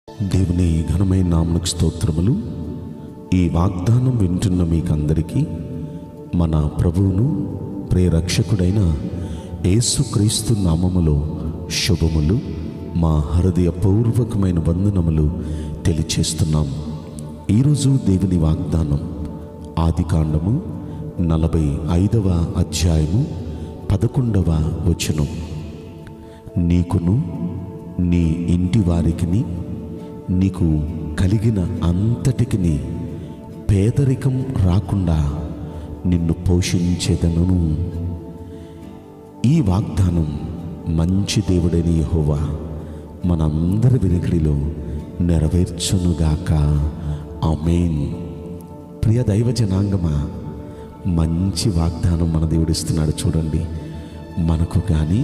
దేవుని ఘనమైన నామమునకు స్తోత్రములు. ఈ వాగ్దానం వింటున్న మీకందరికీ మన ప్రభువును ప్రియరక్షకుడైన యేసుక్రీస్తు నామములో శుభములు, మా హృదయపూర్వకమైన వందనములు తెలియచేస్తున్నాం. ఈరోజు దేవుని వాగ్దానం ఆదికాండము 45వ అధ్యాయము 11వ వచనం. నీకును నీ ఇంటి వారికిని నీకు కలిగిన అంతటికి పేదరికం రాకుండా నిన్ను పోషించేదను. ఈ వాగ్దానం మంచి దేవుడైన యెహోవా మనందరి వినికిడిలో నెరవేర్చునుగాక. ఆమేన్. ప్రియ దైవ జనాంగమా, మంచి వాగ్దానం మన దేవుడిస్తున్నాడు. చూడండి, మనకు కానీ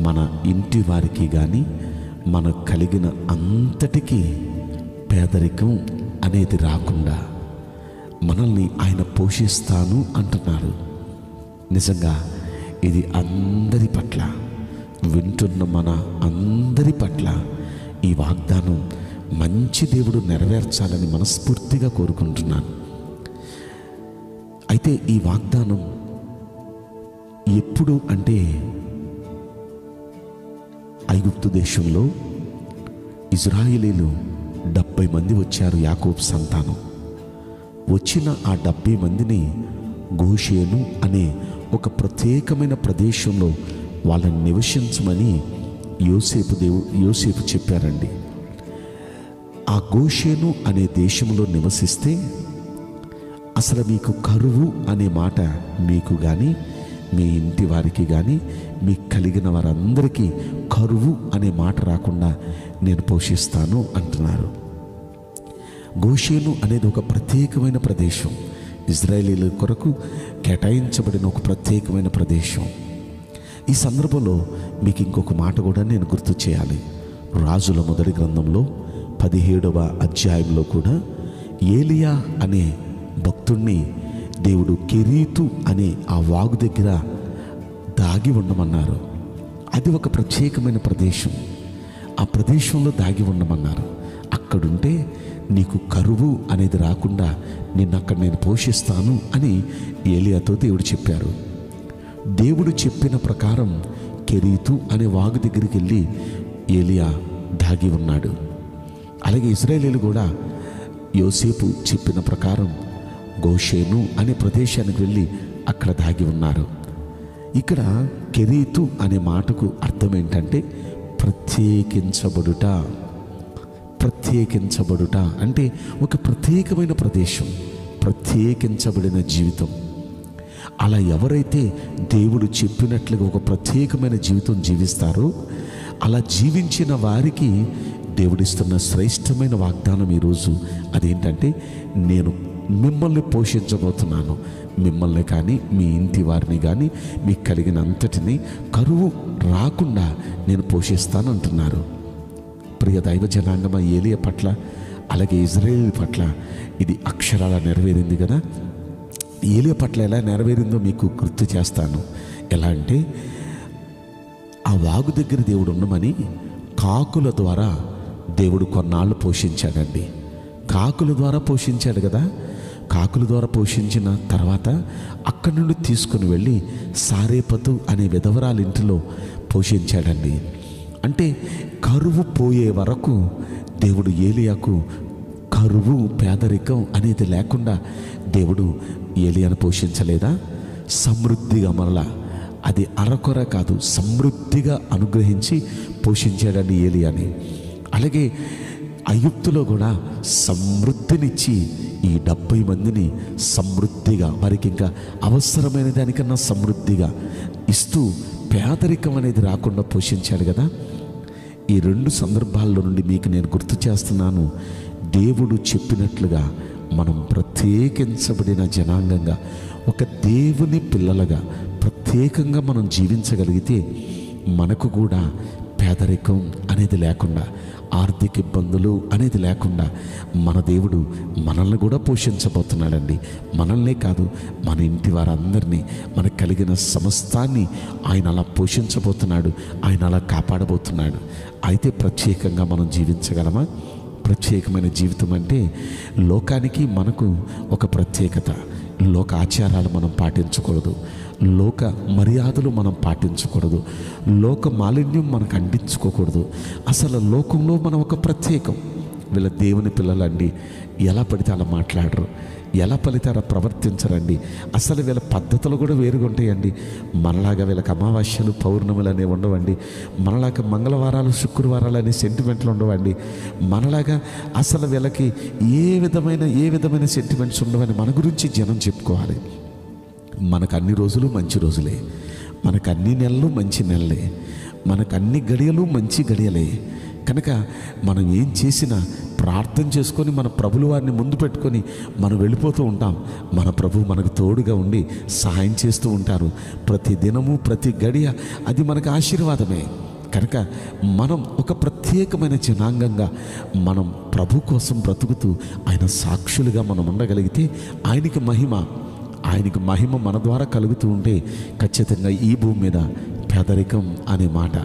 మన ఇంటి వారికి కానీ మనకు కలిగిన అంతటికీ పేదరికం అనేది రాకుండా మనల్ని ఆయన పోషిస్తాను అంటున్నారు. నిజంగా ఇది అందరి పట్ల, వింటున్న మన అందరి పట్ల ఈ వాగ్దానం మంచి దేవుడు నెరవేర్చాలని మనస్ఫూర్తిగా కోరుకుంటున్నాను. అయితే ఈ వాగ్దానం ఎప్పుడు అంటే, ఐగుప్తు దేశంలో ఇజ్రాయేలీలు 70 మంది వచ్చారు. యాకోబు సంతానం వచ్చిన ఆ 70 మందిని గోషేను అనే ఒక ప్రత్యేకమైన ప్రదేశంలో వాళ్ళని నివసించమని యోసేపు చెప్పారండి. ఆ గోషేను అనే దేశంలో నివసిస్తే అసలు మీకు కరువు అనే మాట మీకు కానీ మీ ఇంటి వారికి కానీ మీకు కలిగిన వారందరికీ కరువు అనే మాట రాకుండా నేను పోషిస్తాను అంటున్నారు. గోషేను అనేది ఒక ప్రత్యేకమైన ప్రదేశం, ఇజ్రాయేలీల కొరకు కేటాయించబడిన ఒక ప్రత్యేకమైన ప్రదేశం. ఈ సందర్భంలో మీకు ఇంకొక మాట కూడా నేను గుర్తు చేయాలి. రాజుల మొదటి గ్రంథంలో 17వ అధ్యాయంలో కూడా ఏలియా అనే భక్తుణ్ణి దేవుడు కెరీతు అనే ఆ వాగు దగ్గర దాగి ఉండమన్నారు. అది ఒక ప్రత్యేకమైన ప్రదేశం. ఆ ప్రదేశంలో దాగి ఉండమన్నారు. అక్కడుంటే నీకు కరువు అనేది రాకుండా అక్కడ నేను పోషిస్తాను అని ఏలియాతో దేవుడు చెప్పారు. దేవుడు చెప్పిన ప్రకారం కెరీతు అనే వాగు దగ్గరికి వెళ్ళి ఏలియా దాగి ఉన్నాడు. అలాగే ఇశ్రాయేలీలు కూడా యోసేపు చెప్పిన ప్రకారం గోషేను అనే ప్రదేశానికి వెళ్ళి అక్కడ దాగి ఉన్నారు. ఇక్కడ కెరీతు అనే మాటకు అర్థం ఏంటంటే ప్రత్యేకించబడుట. ప్రత్యేకించబడుట అంటే ఒక ప్రత్యేకమైన ప్రదేశం, ప్రత్యేకించబడిన జీవితం. అలా ఎవరైతే దేవుడు చెప్పినట్లుగా ఒక ప్రత్యేకమైన జీవితం జీవిస్తారో, అలా జీవించిన వారికి దేవుడిస్తున్న శ్రేష్టమైన వాగ్దానం ఈరోజు అదేంటంటే, నేను మిమ్మల్ని పోషించబోతున్నాను. మిమ్మల్ని కానీ మీ ఇంటి వారిని కానీ మీకు కలిగిన అంతటిని కరువు రాకుండా నేను పోషిస్తాను అంటున్నారు. ప్రియ దైవ జనాంగమ, ఏలియా పట్ల అలాగే ఇజ్రాయేల్ పట్ల ఇది అక్షరాల నెరవేరింది కదా. ఏలియా పట్ల ఎలా నెరవేరిందో మీకు గుర్తు చేస్తాను. ఎలా అంటే, ఆ వాగు దగ్గర దేవుడు ఉండమని కాకుల ద్వారా దేవుడు కొన్నాళ్ళు పోషించాడండి. కాకుల ద్వారా పోషించాడు కదా. కాకుల ద్వారా పోషించిన తర్వాత అక్కడి నుండి తీసుకుని వెళ్ళి సారేపతు అనే విధవరాలి ఇంటిలో పోషించాడండి. అంటే కరువు పోయే వరకు దేవుడు ఏలియాకు కరువు పేదరికం అనేది లేకుండా దేవుడు ఏలియాను పోషించలేదా? సమృద్ధిగా, మరలా అది అరకొర కాదు, సమృద్ధిగా అనుగ్రహించి పోషించాడండి ఏలియాని. అలాగే ఐగుప్తులో కూడా సమృద్ధినిచ్చి ఈ 70 మందిని సమృద్ధిగా, వారికి ఇంకా అవసరమైన దానికన్నా సమృద్ధిగా ఇస్తూ పేదరికం అనేది రాకుండా పోషించాడు కదా. ఈ 2 సందర్భాల్లో నుండి మీకు నేను గుర్తు చేస్తున్నాను. దేవుడు చెప్పినట్లుగా మనం ప్రత్యేకించబడిన జనాంగంగా, ఒక దేవుని పిల్లలుగా ప్రత్యేకంగా మనం జీవించగలిగితే మనకు కూడా పేదరికం అనేది లేకుండా, ఆర్థిక ఇబ్బందులు అనేది లేకుండా మన దేవుడు మనల్ని కూడా పోషించబోతున్నాడండి. మనల్నే కాదు, మన ఇంటి వారందరినీ, మనకు కలిగిన సమస్తాన్ని ఆయన అలా పోషించబోతున్నాడు, ఆయన అలా కాపాడబోతున్నాడు. అయితే ప్రత్యేకంగా మనం జీవించగలమా? ప్రత్యేకమైన జీవితం అంటే లోకానికి మనకు ఒక ప్రత్యేకత. లోక ఆచారాలు మనం పాటించకూడదు, లోక మర్యాదలు మనం పాటించకూడదు, లోక మాలిన్యం మనకు అంటించుకోకూడదు. అసలు లోకంలో మనం ఒక ప్రత్యేకం. వీళ్ళ దేవుని పిల్లలండి, ఎలా పడితే అలా మాట్లాడరు, ఎలా పడితే అలా ప్రవర్తించరండి. అసలు వీళ్ళ పద్ధతులు కూడా వేరుగా ఉంటాయండి. మనలాగా వీళ్ళకి అమావాస్యలు పౌర్ణములు అనేవి ఉండవండి. మనలాగా మంగళవారాలు శుక్రవారాలు అనే సెంటిమెంట్లు ఉండవండి. మనలాగా అసలు వీళ్ళకి ఏ విధమైన సెంటిమెంట్స్ ఉండవని మన గురించి జనం చెప్పుకోవాలి. మనకు అన్ని రోజులు మంచి రోజులే, మనకు అన్ని నెలలు మంచి నెలలే, మనకు అన్ని గడియలు మంచి గడియలే. కనుక మనం ఏం చేసినా ప్రార్థన చేసుకొని మన ప్రభుల వారిని ముందు పెట్టుకొని మనం వెళ్ళిపోతూ ఉంటాం. మన ప్రభు మనకు తోడుగా ఉండి సహాయం చేస్తూ ఉంటారు. ప్రతి దినము ప్రతి గడియ అది మనకు ఆశీర్వాదమే. కనుక మనం ఒక ప్రత్యేకమైన జనాంగంగా మనం ప్రభు కోసం బ్రతుకుతూ ఆయన సాక్షులుగా మనం ఉండగలిగితే ఆయనకి మహిమ మన ద్వారా కలుగుతూ ఉంటే ఖచ్చితంగా ఈ భూమి మీద పేదరికం అనే మాట,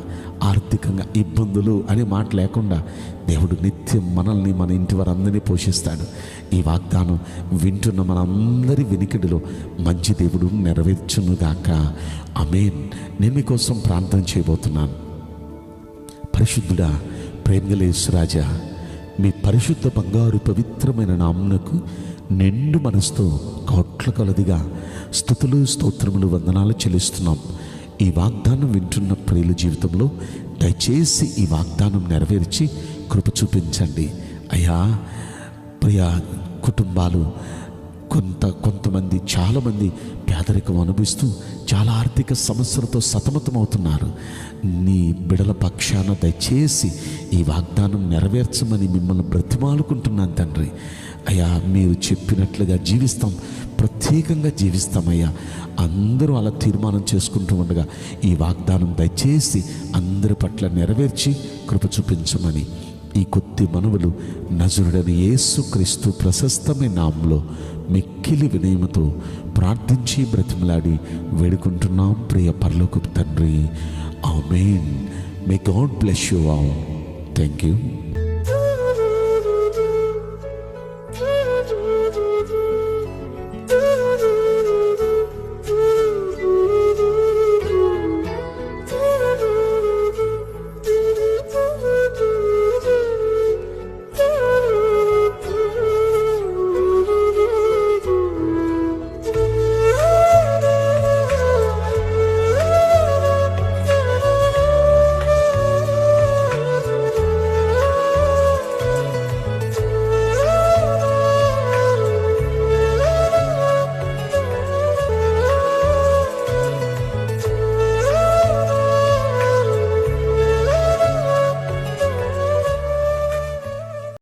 ఆర్థికంగా ఇబ్బందులు అనే మాట లేకుండా దేవుడు నిత్యం మనల్ని, మన ఇంటి వారందరినీ పోషిస్తాడు. ఈ వాగ్దానం వింటున్న మనందరి వినికిడిలో మంచి దేవుడు నెరవేర్చునుగాక. ఆమేన్. నేను మీకోసం ప్రార్థన చేయబోతున్నాను. పరిశుద్ధుడా, ప్రేమగల యేసురాజా, మీ పరిశుద్ధ బంగారు పవిత్రమైన నామమునకు నిండు మనసుతో కోట్ల కొలదిగా స్తుతులు స్తోత్రములు వందనాలు చెల్లిస్తున్నాం. ఈ వాగ్దానం వింటున్న ప్రియుల జీవితంలో దయచేసి ఈ వాగ్దానం నెరవేర్చి కృప చూపించండి అయ్యా. ప్రియా కుటుంబాలు కొంతమంది చాలామంది పేదరికం అనుభవిస్తూ చాలా ఆర్థిక సమస్యలతో సతమతమవుతున్నారు. నీ బిడల పక్షాన దయచేసి ఈ వాగ్దానం నెరవేర్చమని మిమ్మల్ని బ్రతిమాలుకుంటున్నాను తండ్రి. అయ్యా, మీరు చెప్పినట్లుగా జీవిస్తాం, ప్రత్యేకంగా జీవిస్తామయ్యా. అందరూ అలా తీర్మానం చేసుకుంటూ ఉండగా ఈ వాగ్దానం దయచేసి అందరి పట్ల నెరవేర్చి కృప చూపించమని ఈ కొద్ది మనవులు నజరుడైన యేసుక్రీస్తు ప్రశస్తమైన నామములో మిక్కిలి వినయముతో ప్రార్థించి బ్రతిమలాడి వేడుకుంటున్నాం ప్రియ పరలోకపు తండ్రి. ఆమేన్. May God bless you all. Thank you.